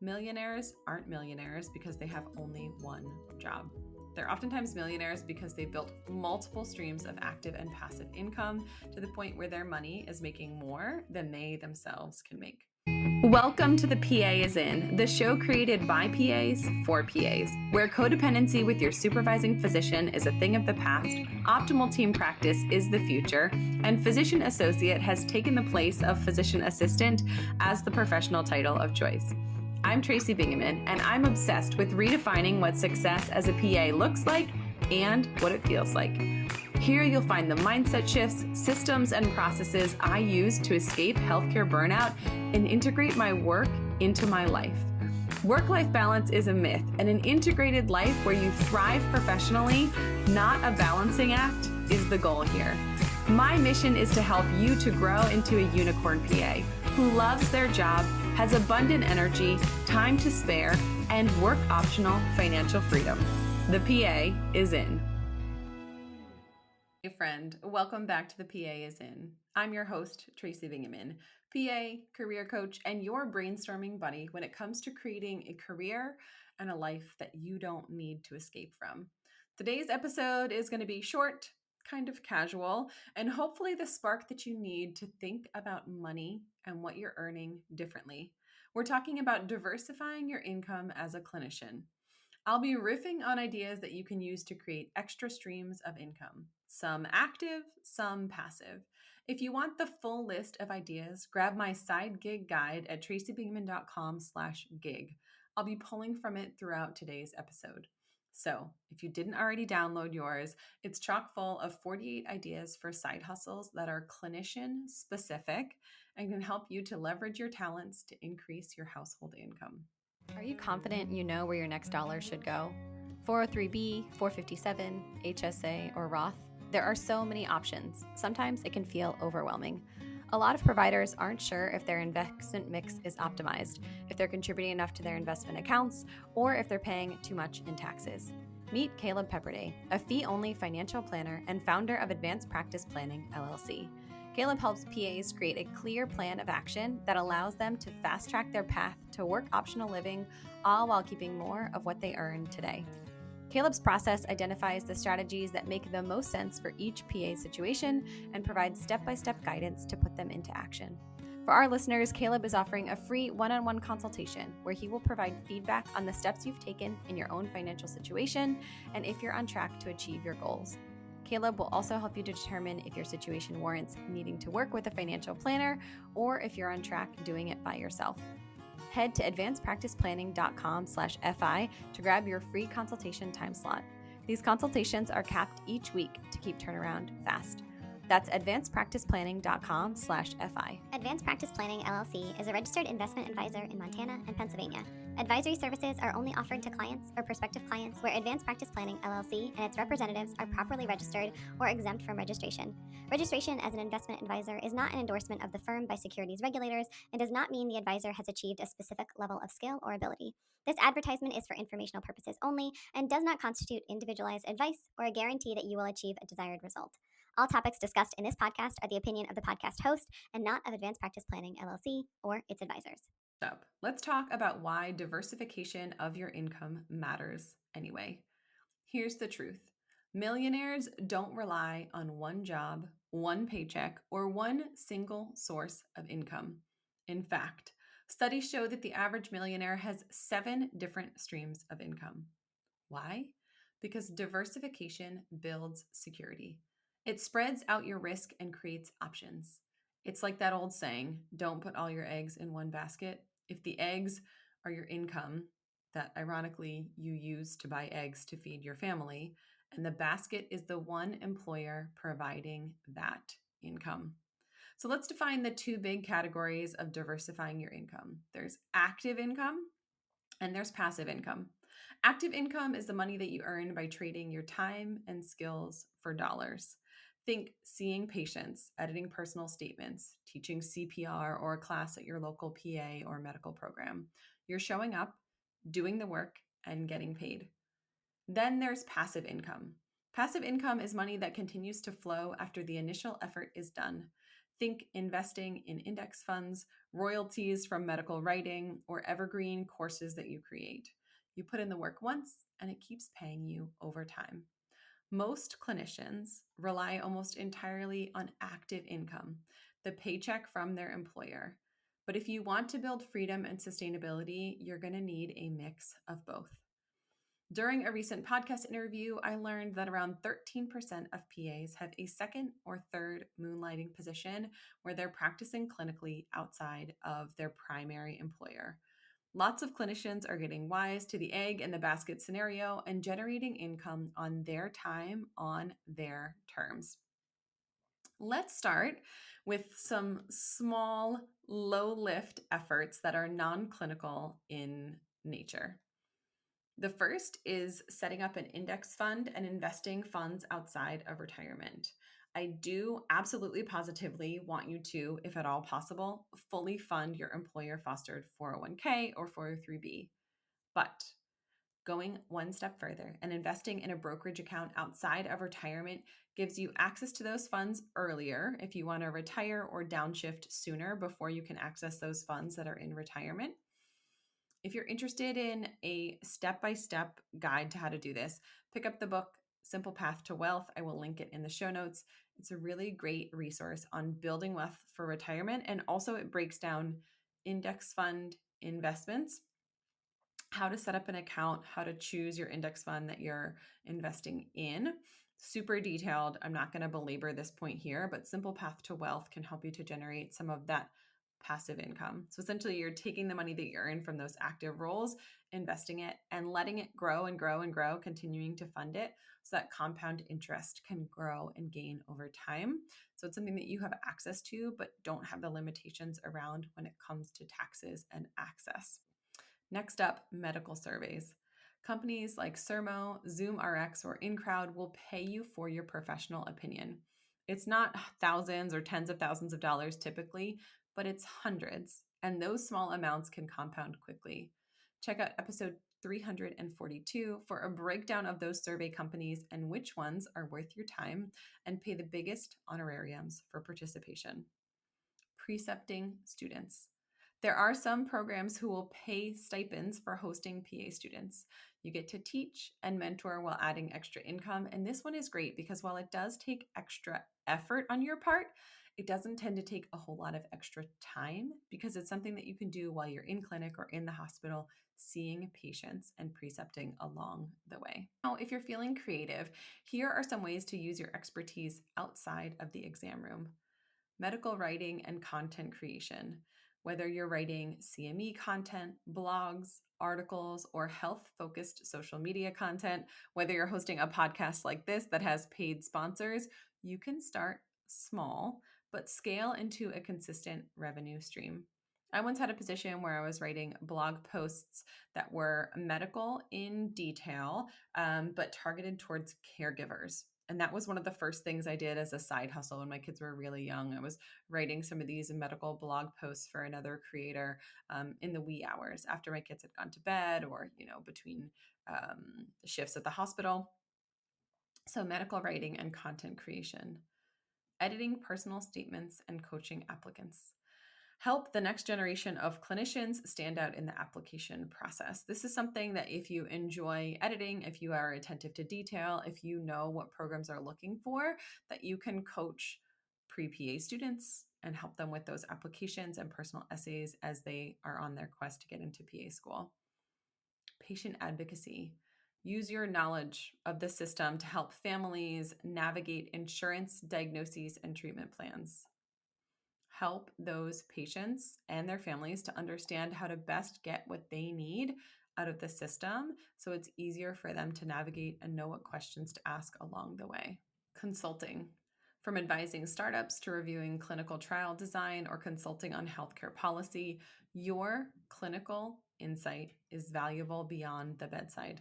Millionaires aren't millionaires because they have only one job. They're oftentimes millionaires because they've built multiple streams of active and passive income to the point where their money is making more than they themselves can make. Welcome to The PA is In, the show created by PAs for PAs, where codependency with your supervising physician is a thing of the past, optimal team practice is the future, and physician associate has taken the place of physician assistant as the professional title of choice. I'm Tracy Bingaman, and I'm obsessed with redefining what success as a PA looks like and what it feels like. Here you'll find the mindset shifts, systems, and processes I use to escape healthcare burnout and integrate my work into my life. Work-life balance is a myth, and an integrated life where you thrive professionally, not a balancing act, is the goal here. My mission is to help you to grow into a unicorn PA who loves their job, has abundant energy, time to spare, and work-optional financial freedom. The PA is in. Hey friend, welcome back to The PA is In. I'm your host, Tracy Bingaman, PA, career coach, and your brainstorming buddy when it comes to creating a career and a life that you don't need to escape from. Today's episode is going to be short, kind of casual, and hopefully the spark that you need to think about money and what you're earning differently. We're talking about diversifying your income as a clinician. I'll be riffing on ideas that you can use to create extra streams of income, some active, some passive. If you want the full list of ideas, grab my side gig guide at tracybingaman.com/gig. I'll be pulling from it throughout today's episode. So if you didn't already download yours, it's chock full of 48 ideas for side hustles that are clinician specific and can help you to leverage your talents to increase your household income. Are you confident you know where your next dollar should go? 403B, 457, HSA, or Roth? There are so many options. Sometimes it can feel overwhelming. A lot of providers aren't sure if their investment mix is optimized, if they're contributing enough to their investment accounts, or if they're paying too much in taxes. Meet Caleb Pepperday, a fee-only financial planner and founder of Advanced Practice Planning, LLC. Caleb helps PAs create a clear plan of action that allows them to fast-track their path to work-optional living, all while keeping more of what they earn today. Caleb's process identifies the strategies that make the most sense for each PA situation and provides step-by-step guidance to put them into action. For our listeners, Caleb is offering a free one-on-one consultation where he will provide feedback on the steps you've taken in your own financial situation and if you're on track to achieve your goals. Caleb will also help you determine if your situation warrants needing to work with a financial planner or if you're on track doing it by yourself. Head to advancedpracticeplanning.com/FI to grab your free consultation time slot. These consultations are capped each week to keep turnaround fast. That's advancedpracticeplanning.com/FI. Advanced Practice Planning, LLC is a registered investment advisor in Montana and Pennsylvania. Advisory services are only offered to clients or prospective clients where Advanced Practice Planning, LLC and its representatives are properly registered or exempt from registration. Registration as an investment advisor is not an endorsement of the firm by securities regulators and does not mean the advisor has achieved a specific level of skill or ability. This advertisement is for informational purposes only and does not constitute individualized advice or a guarantee that you will achieve a desired result. All topics discussed in this podcast are the opinion of the podcast host and not of Advanced Practice Planning, LLC, or its advisors. Let's talk about why diversification of your income matters anyway. Here's the truth. Millionaires don't rely on one job, one paycheck, or one single source of income. In fact, studies show that the average millionaire has 7 different streams of income. Why? Because diversification builds security. It spreads out your risk and creates options. It's like that old saying, don't put all your eggs in one basket. If the eggs are your income, that ironically you use to buy eggs to feed your family, and the basket is the one employer providing that income. So let's define the 2 big categories of diversifying your income. There's active income and there's passive income. Active income is the money that you earn by trading your time and skills for dollars. Think seeing patients, editing personal statements, teaching CPR or a class at your local PA or medical program. You're showing up, doing the work, and getting paid. Then there's passive income. Passive income is money that continues to flow after the initial effort is done. Think investing in index funds, royalties from medical writing, or evergreen courses that you create. You put in the work once and it keeps paying you over time. Most clinicians rely almost entirely on active income, the paycheck from their employer. But if you want to build freedom and sustainability, you're going to need a mix of both. During a recent podcast interview, I learned that around 13% of PAs have a second or third moonlighting position where they're practicing clinically outside of their primary employer. Lots of clinicians are getting wise to the egg in the basket scenario and generating income on their time, on their terms. Let's start with some small, low lift efforts that are non clinical in nature. The first is setting up an index fund and investing funds outside of retirement. I do absolutely positively want you to, if at all possible, fully fund your employer fostered 401k or 403b. But going one step further and investing in a brokerage account outside of retirement gives you access to those funds earlier if you want to retire or downshift sooner before you can access those funds that are in retirement. If you're interested in a step-by-step guide to how to do this, pick up the book Simple Path to Wealth. I will link it in the show notes. It's a really great resource on building wealth for retirement, and also it breaks down index fund investments, how to set up an account, how to choose your index fund that you're investing in. Super detailed. I'm not going to belabor this point here, but Simple Path to Wealth can help you to generate some of that passive income. So essentially, you're taking the money that you earn from those active roles, investing it, and letting it grow and grow and grow, continuing to fund it so that compound interest can grow and gain over time. So it's something that you have access to, but don't have the limitations around when it comes to taxes and access. Next up, medical surveys. Companies like Sermo, ZoomRx, or InCrowd will pay you for your professional opinion. It's not thousands or tens of thousands of dollars typically, but it's hundreds, and those small amounts can compound quickly. Check out episode 342 for a breakdown of those survey companies and which ones are worth your time and pay the biggest honorariums for participation. Precepting students. There are some programs who will pay stipends for hosting PA students. You get to teach and mentor while adding extra income. And this one is great because while it does take extra effort on your part, it doesn't tend to take a whole lot of extra time because it's something that you can do while you're in clinic or in the hospital, seeing patients and precepting along the way. Now, if you're feeling creative, here are some ways to use your expertise outside of the exam room. Medical writing and content creation. Whether you're writing CME content, blogs, articles, or health-focused social media content, whether you're hosting a podcast like this that has paid sponsors, you can start small, but scale into a consistent revenue stream. I once had a position where I was writing blog posts that were medical in detail, but targeted towards caregivers. And that was one of the first things I did as a side hustle when my kids were really young. I was writing some of these medical blog posts for another creator in the wee hours after my kids had gone to bed or, between shifts at the hospital. So medical writing and content creation, editing personal statements and coaching applicants. Help the next generation of clinicians stand out in the application process. This is something that if you enjoy editing, if you are attentive to detail, if you know what programs are looking for, that you can coach pre-PA students and help them with those applications and personal essays as they are on their quest to get into PA school. Patient advocacy. Use your knowledge of the system to help families navigate insurance, diagnoses, and treatment plans. Help those patients and their families to understand how to best get what they need out of the system so it's easier for them to navigate and know what questions to ask along the way. Consulting. From advising startups to reviewing clinical trial design or consulting on healthcare policy, your clinical insight is valuable beyond the bedside.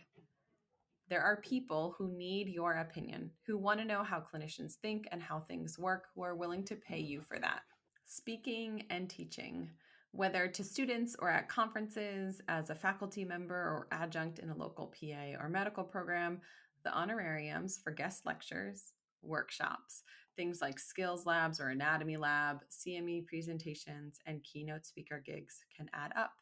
There are people who need your opinion, who want to know how clinicians think and how things work, who are willing to pay you for that. Speaking and teaching, whether to students or at conferences, as a faculty member or adjunct in a local PA or medical program, the honorariums for guest lectures, workshops, Things like skills labs or anatomy lab, CME presentations, and keynote speaker gigs can add up.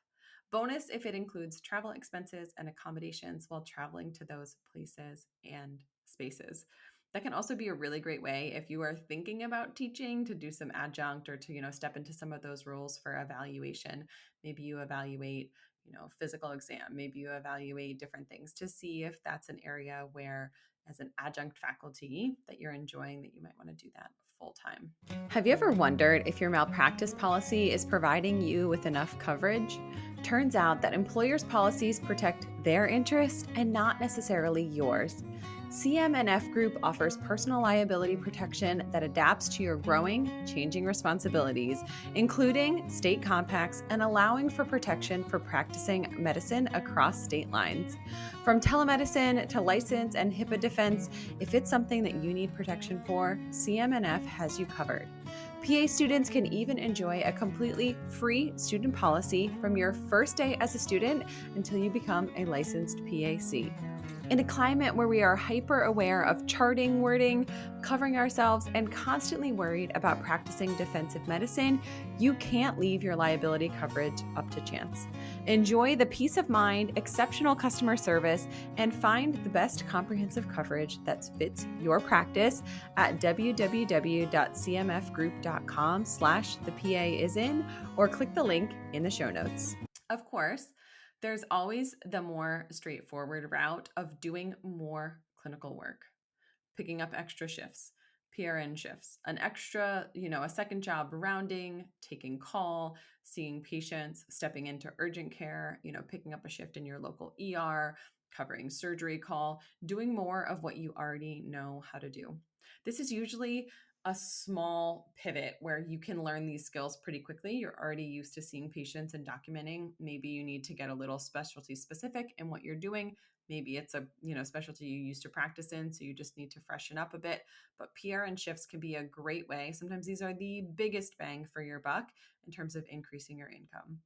Bonus if it includes travel expenses and accommodations while traveling to those places and spaces. That can also be a really great way if you are thinking about teaching to do some adjunct or to, step into some of those roles for evaluation. Maybe you evaluate, physical exam. Maybe you evaluate different things to see if that's an area where, as an adjunct faculty, that you're enjoying, that you might want to do that full time. Have you ever wondered if your malpractice policy is providing you with enough coverage? Turns out that employers' policies protect their interest and not necessarily yours. CM&F Group offers personal liability protection that adapts to your growing, changing responsibilities, including state compacts and allowing for protection for practicing medicine across state lines. From telemedicine to license and HIPAA defense, if it's something that you need protection for, CM&F has you covered. PA students can even enjoy a completely free student policy from your first day as a student until you become a licensed PAC. In a climate where we are hyper aware of charting wording, covering ourselves, and constantly worried about practicing defensive medicine, you can't leave your liability coverage up to chance. Enjoy the peace of mind, exceptional customer service, and find the best comprehensive coverage that fits your practice at www.cmfgroup.com/thePAIsIn or click the link in the show notes. Of course, there's always the more straightforward route of doing more clinical work, picking up extra shifts, PRN shifts, an extra, a second job rounding, taking call, seeing patients, stepping into urgent care, picking up a shift in your local ER, covering surgery call, doing more of what you already know how to do. This is usually a small pivot where you can learn these skills pretty quickly. You're already used to seeing patients and documenting. Maybe you need to get a little specialty specific in what you're doing. Maybe it's a specialty you used to practice in, so you just need to freshen up a bit. But PRN shifts can be a great way. Sometimes these are the biggest bang for your buck in terms of increasing your income.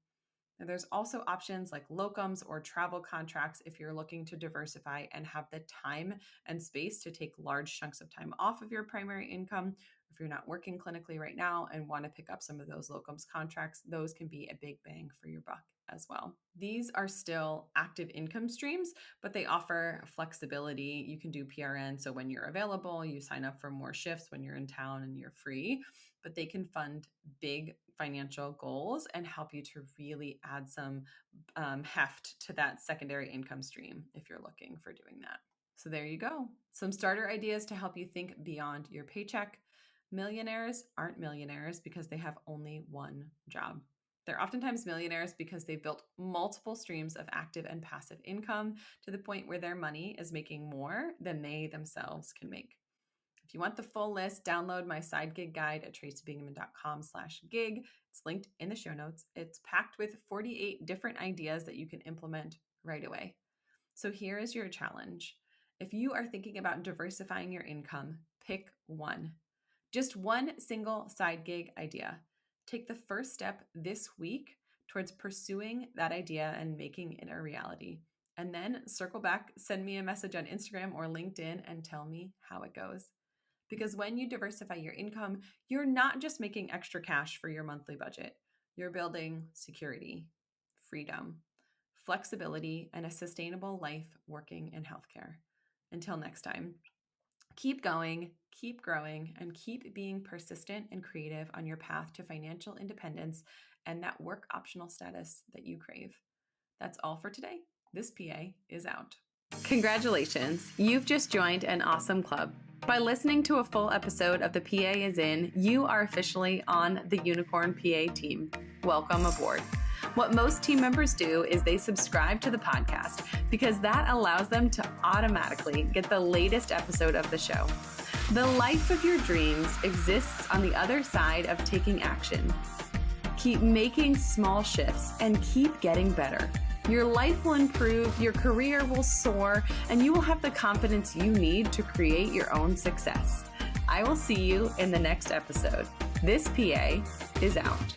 Now, there's also options like locums or travel contracts if you're looking to diversify and have the time and space to take large chunks of time off of your primary income. If you're not working clinically right now and want to pick up some of those locums contracts, those can be a big bang for your buck as well. These are still active income streams, but they offer flexibility. You can do PRN, so when you're available, you sign up for more shifts when you're in town and you're free, but they can fund big financial goals and help you to really add some heft to that secondary income stream if you're looking for doing that. So there you go. Some starter ideas to help you think beyond your paycheck. Millionaires aren't millionaires because they have only one job. They're oftentimes millionaires because they've built multiple streams of active and passive income to the point where their money is making more than they themselves can make. If you want the full list, download my side gig guide at tracybingaman.com/gig. It's linked in the show notes. It's packed with 48 different ideas that you can implement right away. So here is your challenge. If you are thinking about diversifying your income, pick one. Just one single side gig idea. Take the first step this week towards pursuing that idea and making it a reality. And then circle back, send me a message on Instagram or LinkedIn and tell me how it goes. Because when you diversify your income, you're not just making extra cash for your monthly budget. You're building security, freedom, flexibility, and a sustainable life working in healthcare. Until next time, keep going, keep growing, and keep being persistent and creative on your path to financial independence and that work optional status that you crave. That's all for today. This PA is out. Congratulations, you've just joined an awesome club. By listening to a full episode of The PA is In, you are officially on the Unicorn PA team. Welcome aboard. What most team members do is they subscribe to the podcast because that allows them to automatically get the latest episode of the show. The life of your dreams exists on the other side of taking action. Keep making small shifts and keep getting better. Your life will improve, your career will soar, and you will have the confidence you need to create your own success. I will see you in the next episode. This PA is out.